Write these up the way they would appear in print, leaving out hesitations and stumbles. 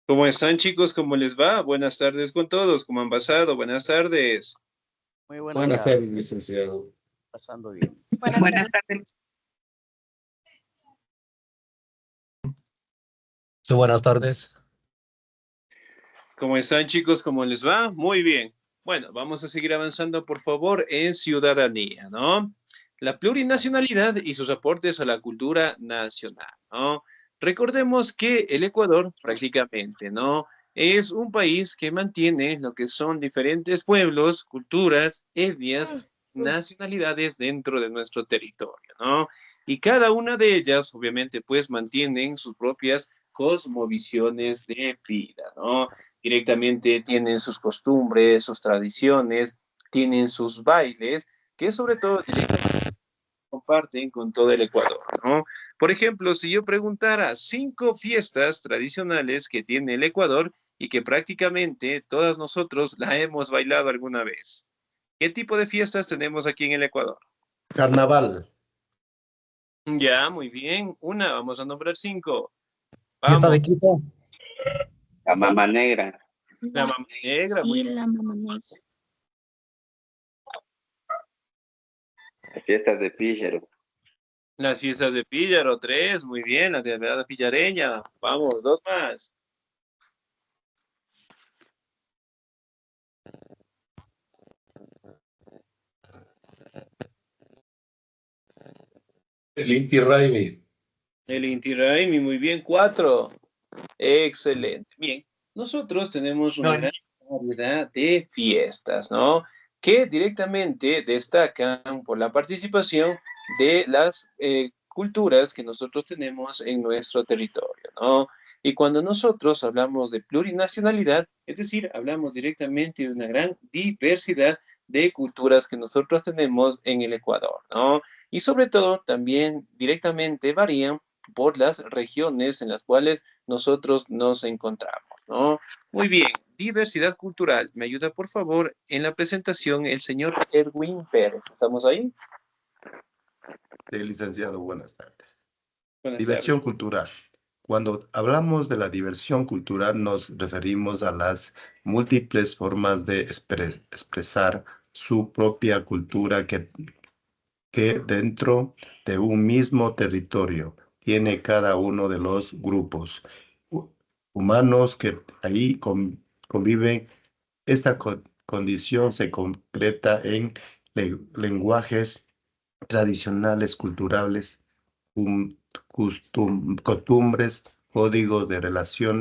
¿Cómo están, chicos? ¿Cómo les va? Buenas tardes con todos. ¿Cómo han pasado? Buenas tardes. Muy Buenas tardes, licenciado. Pasando bien. Buenas tardes. Sí, buenas tardes. ¿Cómo están, chicos? ¿Cómo les va? Muy bien. Bueno, vamos a seguir avanzando, por favor, en ciudadanía, ¿no? La plurinacionalidad y sus aportes a la cultura nacional, ¿no? Recordemos que el Ecuador prácticamente, ¿no? Es un país que mantiene lo que son diferentes pueblos, culturas, etnias, nacionalidades dentro de nuestro territorio, ¿no? Y cada una de ellas, obviamente, pues mantienen sus propias cosmovisiones de vida, ¿no? Directamente tienen sus costumbres, sus tradiciones, tienen sus bailes, que sobre todo directamente comparten con todo el Ecuador, ¿no? Por ejemplo, si yo preguntara 5 fiestas tradicionales que tiene el Ecuador y que prácticamente todas nosotros la hemos bailado alguna vez. ¿Qué tipo de fiestas tenemos aquí en el Ecuador? Carnaval. Ya, muy bien. Vamos a nombrar 5. Fiesta Vamos, de Quito. La Mama Negra. la Mama Negra, muy Sí, bien. la mamá negra. Las fiestas de Píllaro. Las fiestas de Píllaro, 3, muy bien. La de Pillareña, vamos, 2 más. El Inti Raymi. El Inti Raymi, muy bien, 4. Excelente. Bien, nosotros tenemos una gran variedad de fiestas, ¿no? Que directamente destacan por la participación de las culturas que nosotros tenemos en nuestro territorio, ¿no? Y cuando nosotros hablamos de plurinacionalidad, es decir, hablamos directamente de una gran diversidad de culturas que nosotros tenemos en el Ecuador, ¿no? Y sobre todo también directamente varían por las regiones en las cuales nosotros nos encontramos, ¿no? Muy bien, diversidad cultural. ¿Me ayuda, por favor, en la presentación el señor Erwin Pérez? ¿Estamos ahí? Sí, licenciado, buenas tardes. Buenas Diversión tardes. cultural. Cuando hablamos de la diversión cultural, nos referimos a las múltiples formas de expresar su propia cultura que dentro de un mismo territorio tiene cada uno de los grupos humanos que ahí conviven. Esta condición se concreta en lenguajes tradicionales, culturales, um, costumbres, códigos de relación,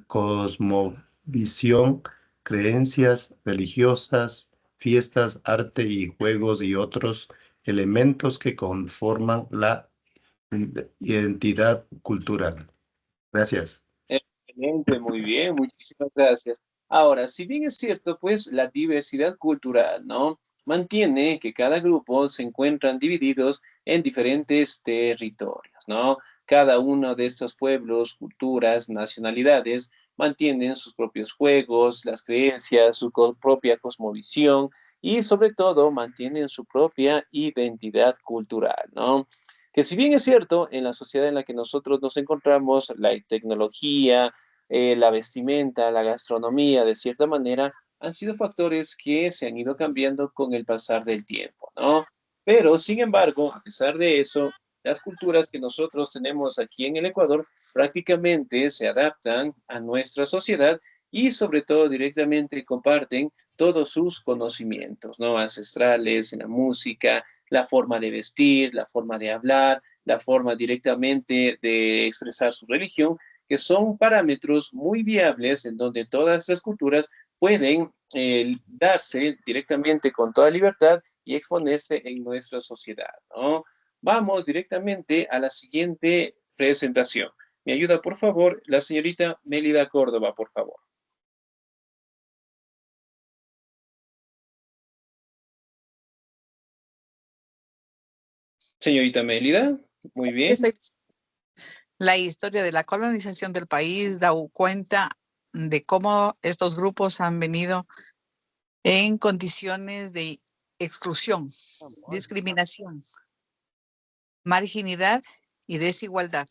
cosmovisión, creencias religiosas, fiestas, arte y juegos y otros elementos que conforman la identidad cultural. Gracias. Excelente, muy bien, muchísimas gracias. Ahora, si bien es cierto, pues la diversidad cultural, ¿no? Mantiene que cada grupo se encuentran divididos en diferentes territorios, ¿no? Cada uno de estos pueblos, culturas, nacionalidades mantienen sus propios juegos, las creencias, su propia cosmovisión y sobre todo mantienen su propia identidad cultural, ¿no? Que si bien es cierto, en la sociedad en la que nosotros nos encontramos, la tecnología, la vestimenta, la gastronomía, de cierta manera, han sido factores que se han ido cambiando con el pasar del tiempo, ¿no? Pero, sin embargo, a pesar de eso, las culturas que nosotros tenemos aquí en el Ecuador prácticamente se adaptan a nuestra sociedad y sobre todo directamente comparten todos sus conocimientos, ¿no? Ancestrales, en la música, la forma de vestir, la forma de hablar, la forma directamente de expresar su religión, que son parámetros muy viables en donde todas estas culturas pueden darse directamente con toda libertad y exponerse en nuestra sociedad, ¿no? Vamos directamente a la siguiente presentación. Me ayuda, por favor, la señorita Mélida Córdoba, por favor. Señorita Mélida, muy bien. La historia de la colonización del país da cuenta de cómo estos grupos han venido en condiciones de exclusión, discriminación, marginalidad y desigualdad,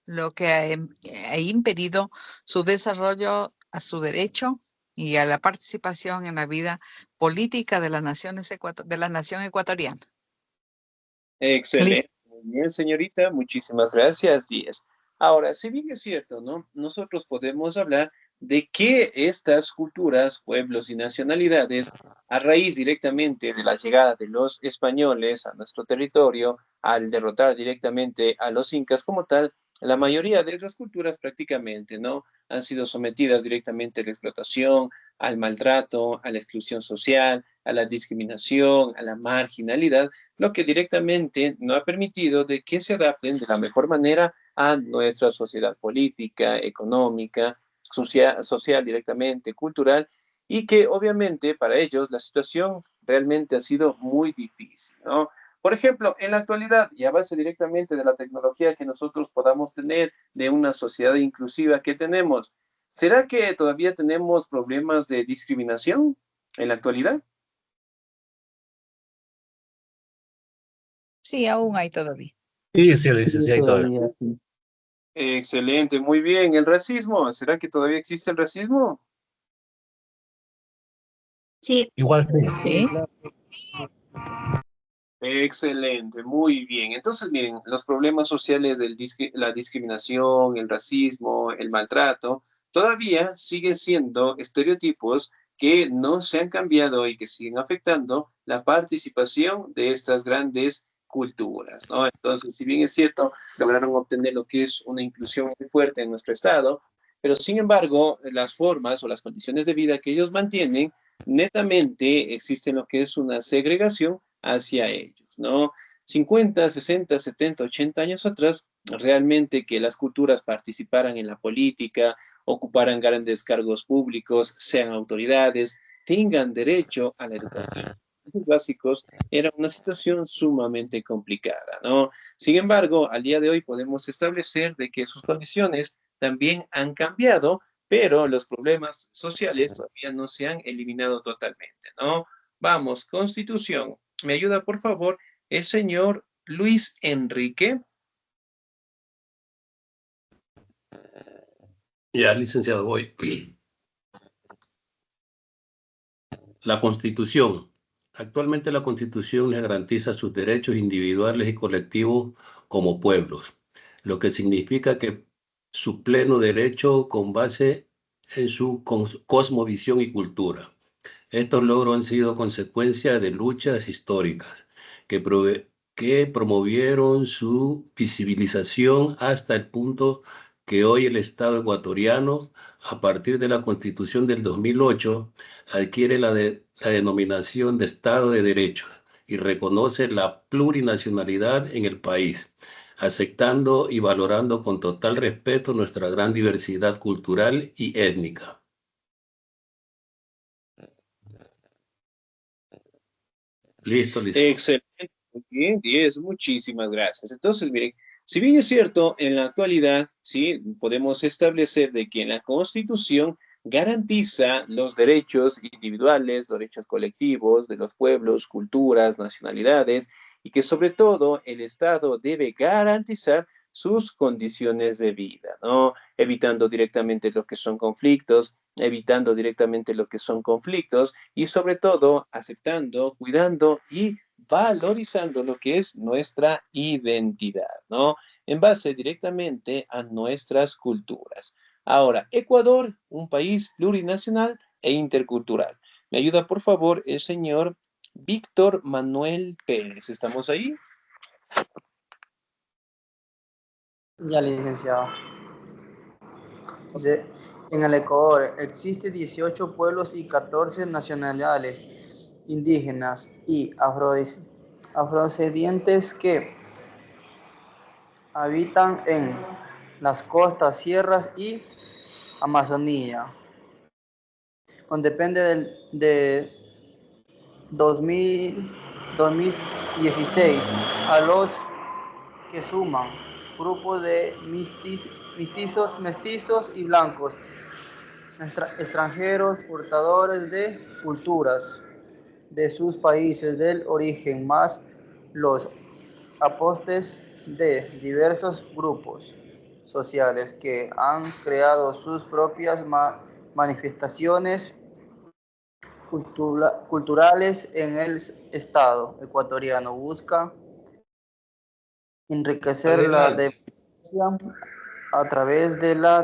lo que ha impedido su desarrollo a su derecho y a la participación en la vida política de la nación ecuatoriana. Excelente. Muy bien, señorita. Muchísimas gracias, Díaz. Ahora, si bien es cierto, ¿no? Nosotros podemos hablar de que estas culturas, pueblos y nacionalidades, a raíz directamente de la llegada de los españoles a nuestro territorio, al derrotar directamente a los incas como tal, la mayoría de esas culturas prácticamente, ¿no? Han sido sometidas directamente a la explotación, al maltrato, a la exclusión social, a la discriminación, a la marginalidad, lo que directamente no ha permitido de que se adapten de la mejor manera a nuestra sociedad política, económica, social directamente, cultural, y que obviamente para ellos la situación realmente ha sido muy difícil, ¿no? Por ejemplo, en la actualidad, y a base directamente de la tecnología que nosotros podamos tener, de una sociedad inclusiva que tenemos, ¿será que todavía tenemos problemas de discriminación en la actualidad? Sí, aún hay todavía. Sí, sí, licenciado, todavía. Excelente, muy bien. ¿El racismo? ¿Será que todavía existe el racismo? Sí, Igual, Sí. Excelente, muy bien. Entonces, miren, los problemas sociales la discriminación, el racismo, el maltrato, todavía siguen siendo estereotipos que no se han cambiado y que siguen afectando la participación de estas grandes culturas, ¿no? Entonces, si bien es cierto, lograron obtener lo que es una inclusión muy fuerte en nuestro estado, pero sin embargo, las formas o las condiciones de vida que ellos mantienen, netamente existen lo que es una segregación hacia ellos, ¿no? 50, 60, 70, 80 años atrás, realmente que las culturas participaran en la política, ocuparan grandes cargos públicos, sean autoridades, tengan derecho a la educación básicos, era una situación sumamente complicada, ¿no? Sin embargo, al día de hoy podemos establecer de que sus condiciones también han cambiado, pero los problemas sociales todavía no se han eliminado totalmente, ¿no? Vamos, Constitución. ¿Me ayuda, por favor, el señor Luis Enrique? Ya, licenciado, voy. La Constitución. Actualmente la Constitución les garantiza sus derechos individuales y colectivos como pueblos, lo que significa que su pleno derecho con base en su cosmovisión y cultura. Estos logros han sido consecuencia de luchas históricas que promovieron su visibilización hasta el punto que hoy el Estado ecuatoriano, a partir de la Constitución del 2008, adquiere la denominación de Estado de Derecho y reconoce la plurinacionalidad en el país, aceptando y valorando con total respeto nuestra gran diversidad cultural y étnica. Listo, listo. Excelente, muy bien, 10, muchísimas gracias. Entonces, miren, si bien es cierto, en la actualidad, sí, podemos establecer de que la Constitución garantiza los derechos individuales, derechos colectivos de los pueblos, culturas, nacionalidades, y que sobre todo el Estado debe garantizar sus condiciones de vida, ¿no? Evitando directamente lo que son conflictos, evitando directamente lo que son conflictos y sobre todo aceptando, cuidando y valorizando lo que es nuestra identidad, ¿no? En base directamente a nuestras culturas. Ahora, Ecuador, un país plurinacional e intercultural. ¿Me ayuda, por favor, el señor Víctor Manuel Pérez? ¿Estamos ahí? Ya, licenciado. Dice, en el Ecuador existe 18 pueblos y 14 nacionalidades indígenas y afrodescendientes que habitan en las costas, sierras y Amazonía. Depende de 2016 a los que suman grupos de mestizos y blancos, extranjeros portadores de culturas de sus países del origen, más los apostes de diversos grupos sociales que han creado sus propias manifestaciones culturales en el Estado ecuatoriano. Busca enriquecer la Adelante. democracia a través de la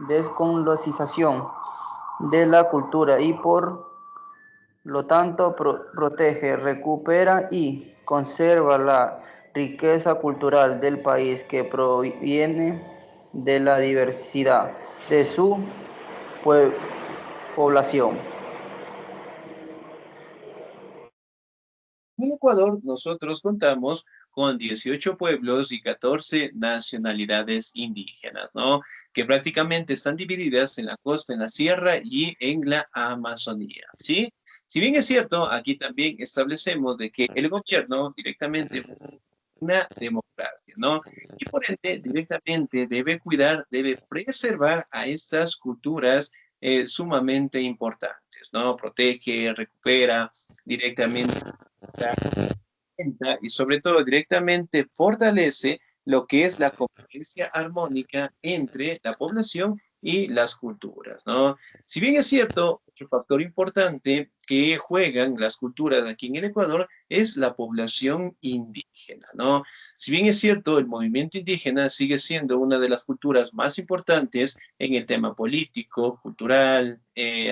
descolonización de la cultura y por lo tanto protege, recupera y conserva la riqueza cultural del país que proviene de la diversidad de su población. En Ecuador, nosotros contamos con 18 pueblos y 14 nacionalidades indígenas, ¿no? Que prácticamente están divididas en la costa, en la sierra y en la Amazonía, ¿sí? Si bien es cierto, aquí también establecemos de que el gobierno directamente una democracia, ¿no? Y por ende, directamente debe cuidar, debe preservar a estas culturas sumamente importantes, ¿no? Protege, recupera directamente y sobre todo directamente fortalece lo que es la convivencia armónica entre la población y las culturas, ¿no? Si bien es cierto, otro factor importante que juegan las culturas aquí en el Ecuador es la población indígena, ¿no? Si bien es cierto, el movimiento indígena sigue siendo una de las culturas más importantes en el tema político, cultural,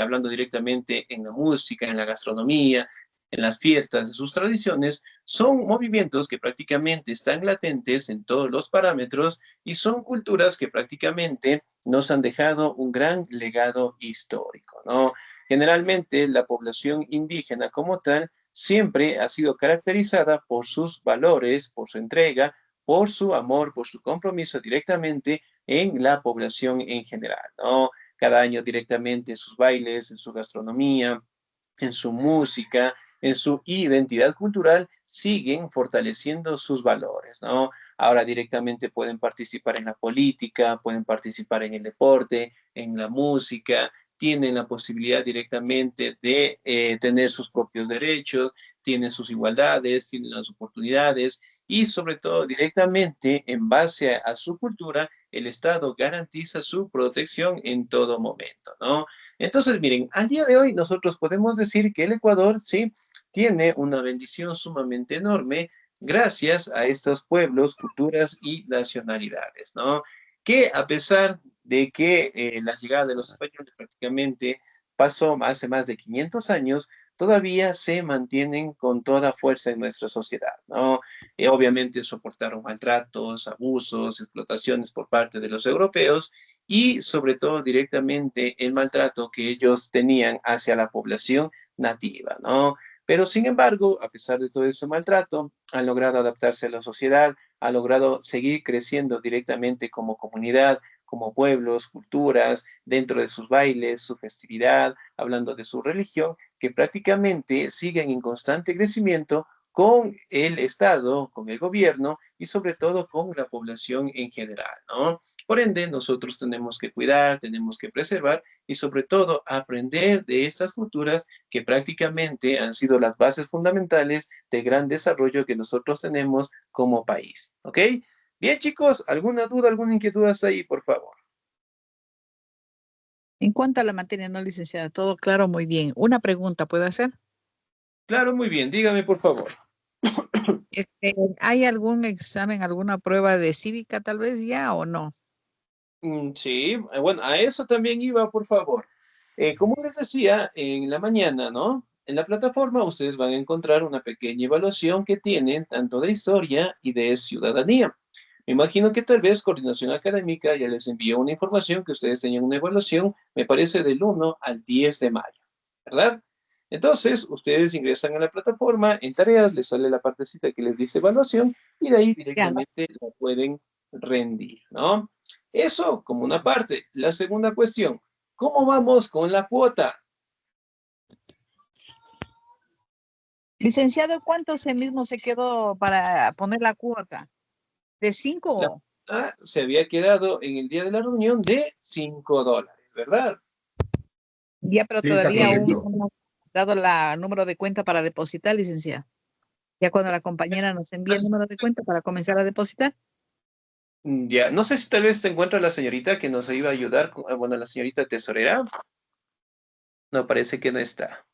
hablando directamente en la música, en la gastronomía, en las fiestas, en sus tradiciones, son movimientos que prácticamente están latentes en todos los parámetros y son culturas que prácticamente nos han dejado un gran legado histórico, ¿no? Generalmente la población indígena como tal siempre ha sido caracterizada por sus valores, por su entrega, por su amor, por su compromiso directamente en la población en general, ¿no? Cada año directamente en sus bailes, en su gastronomía, en su música, en su identidad cultural, siguen fortaleciendo sus valores, ¿no? Ahora directamente pueden participar en la política, pueden participar en el deporte, en la música, tienen la posibilidad directamente de tener sus propios derechos, tienen sus igualdades, tienen las oportunidades y sobre todo directamente en base a su cultura, el Estado garantiza su protección en todo momento, ¿no? Entonces, miren, al día de hoy nosotros podemos decir que el Ecuador, sí, tiene una bendición sumamente enorme gracias a estos pueblos, culturas y nacionalidades, ¿no? Que a pesar de que la llegada de los españoles prácticamente pasó hace más de 500 años, todavía se mantienen con toda fuerza en nuestra sociedad, ¿no? Obviamente soportaron maltratos, abusos, explotaciones por parte de los europeos y sobre todo directamente el maltrato que ellos tenían hacia la población nativa, ¿no? Pero sin embargo, a pesar de todo ese maltrato, han logrado adaptarse a la sociedad, han logrado seguir creciendo directamente como comunidad, como pueblos, culturas, dentro de sus bailes, su festividad, hablando de su religión, que prácticamente siguen en constante crecimiento con el Estado, con el gobierno y sobre todo con la población en general, ¿no? Por ende, nosotros tenemos que cuidar, tenemos que preservar y sobre todo aprender de estas culturas que prácticamente han sido las bases fundamentales del gran desarrollo que nosotros tenemos como país, ¿ok? Bien, chicos, ¿alguna duda, alguna inquietud hasta ahí, por favor? En cuanto a la materia no licenciada, todo claro, muy bien. Una pregunta, ¿puedo hacer? Claro, muy bien, dígame, por favor. ¿Hay algún examen, alguna prueba de cívica tal vez ya o no? Sí, bueno, a eso también iba, por favor. Como les decía, en la mañana, ¿no? En la plataforma ustedes van a encontrar una pequeña evaluación que tienen tanto de historia y de ciudadanía. Me imagino que tal vez Coordinación Académica ya les envió una información que ustedes tenían una evaluación, me parece, del 1 al 10 de mayo, ¿verdad? Entonces, ustedes ingresan a la plataforma, en tareas les sale la partecita que les dice evaluación y de ahí Ya. directamente la pueden rendir, ¿no? Eso como una parte. La segunda cuestión, ¿cómo vamos con la cuota? Licenciado, ¿cuánto se mismo se quedó para poner la cuota? ¿De La 5? cuota se había quedado en el día de la reunión de $5, ¿verdad? Ya, pero Sí, está todavía aún correcto. no hemos dado el número de cuenta para depositar, licenciado. Ya cuando la compañera nos envíe el número de cuenta para comenzar a depositar. Ya, no sé si tal vez se encuentra la señorita que nos iba a ayudar, bueno, la señorita tesorera. No, parece que no está.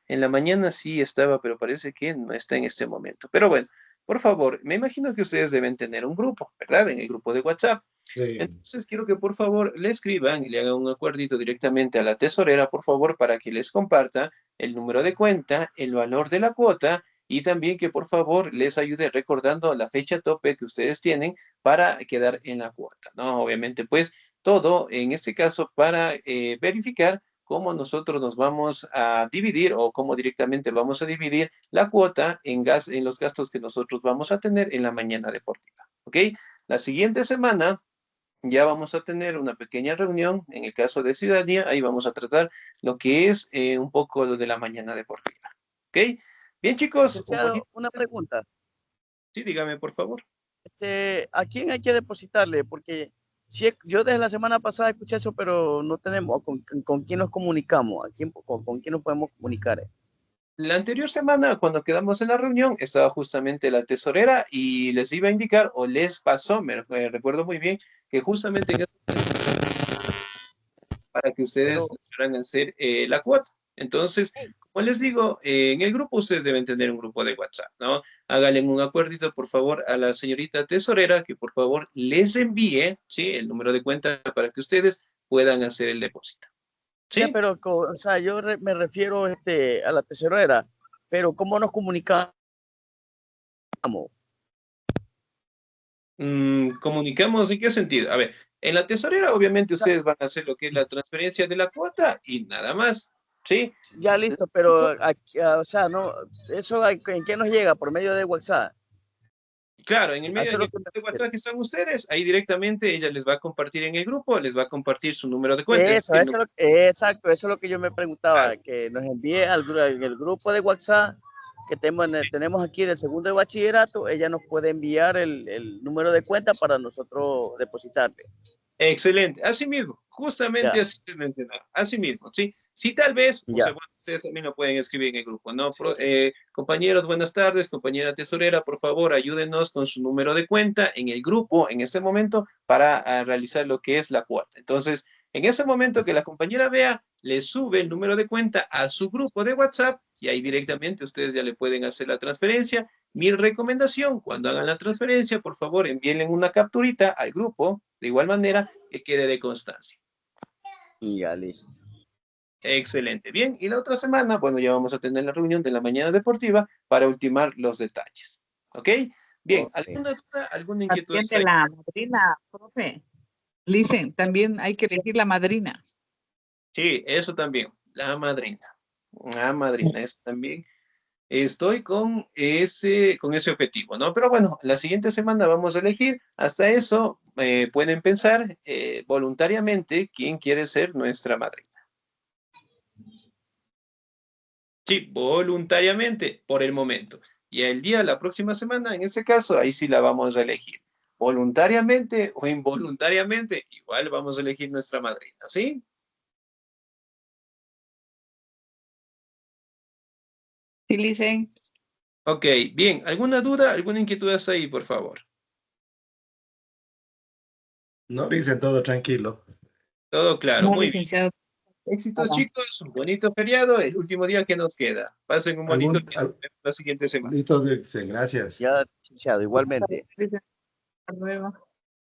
En la mañana sí estaba, pero parece que no está en este momento. Pero bueno, por favor, me imagino que ustedes deben tener un grupo, ¿verdad? En el grupo de WhatsApp. Sí. Entonces quiero que por favor le escriban y le hagan un acuerdito directamente a la tesorera, por favor, para que les comparta el número de cuenta, el valor de la cuota y también que por favor les ayude recordando la fecha tope que ustedes tienen para quedar en la cuota, ¿no? Obviamente, pues todo en este caso para verificar cómo nosotros nos vamos a dividir o cómo directamente vamos a dividir la cuota en los gastos que nosotros vamos a tener en la mañana deportiva, ¿ok? La siguiente semana ya vamos a tener una pequeña reunión, en el caso de ciudadanía, ahí vamos a tratar lo que es un poco lo de la mañana deportiva. ¿Ok? Bien, chicos. Licenciado, una pregunta. Sí, dígame, por favor. ¿A quién hay que depositarle? Porque si yo desde la semana pasada escuché eso, pero no tenemos con quién nos comunicamos, con quién nos podemos comunicar. La anterior semana, cuando quedamos en la reunión, estaba justamente la tesorera y les iba a indicar, o les pasó, recuerdo muy bien, que justamente en para que ustedes puedan hacer la cuota. Entonces, como les digo, en el grupo ustedes deben tener un grupo de WhatsApp, ¿no? Háganle un acuerdito, por favor, a la señorita tesorera que por favor les envíe, ¿sí? El número de cuenta para que ustedes puedan hacer el depósito. ¿Sí? Ya, pero, o sea, me refiero a la tesorera, pero ¿cómo nos comunicamos? ¿Comunicamos en qué sentido? A ver, en la tesorera obviamente ustedes van a hacer lo que es la transferencia de la cuota y nada más, ¿sí? Ya listo, pero, o sea, no, eso ¿en qué nos llega? ¿Por medio de WhatsApp? Claro, en el medio Eso es de WhatsApp que están ustedes, ahí directamente ella les va a compartir en el grupo, les va a compartir su número de cuenta. Exacto, eso es lo que yo me preguntaba, Claro. que nos envíe en el grupo de WhatsApp que tenemos aquí del segundo de bachillerato, ella nos puede enviar el número de cuenta para nosotros depositarle. Excelente, así mismo, justamente Ya. así es mencionado, así mismo, ¿sí? Sí, tal vez, pues, Ya. bueno, ustedes también lo pueden escribir en el grupo, ¿no? Compañeros, buenas tardes, compañera tesorera, por favor, ayúdenos con su número de cuenta en el grupo en este momento para realizar lo que es la cuota. Entonces, en ese momento que la compañera vea, le sube el número de cuenta a su grupo de WhatsApp y ahí directamente ustedes ya le pueden hacer la transferencia. Mi recomendación, cuando hagan la transferencia, por favor, envíenle una capturita al grupo, de igual manera que quede de constancia. Ya, listo. Excelente. Bien, y la otra semana, bueno, ya vamos a tener la reunión de la mañana deportiva para ultimar los detalles. ¿Ok? Bien, Okay. ¿alguna duda, alguna inquietud? También de la madrina, profe. Listen, también hay que elegir la madrina. Sí, eso también, la madrina. La madrina, eso también. Estoy con ese objetivo, ¿no? Pero bueno, la siguiente semana vamos a elegir. Hasta eso, pueden pensar voluntariamente quién quiere ser nuestra madrina. Sí, voluntariamente, por el momento. Y el día, la próxima semana, en este caso, ahí sí la vamos a elegir. Voluntariamente o involuntariamente, igual vamos a elegir nuestra madrina, ¿sí? Sí, listen. Ok, bien. ¿Alguna duda, alguna inquietud hasta ahí, por favor? No, dicen todo tranquilo. Todo claro, No, muy bien. licenciado. Éxitos, chicos. Un bonito feriado, el último día que nos queda. Pasen un bonito día. Nos vemos la siguiente semana. Listo, gracias. Ya, licenciado, igualmente. Hasta luego.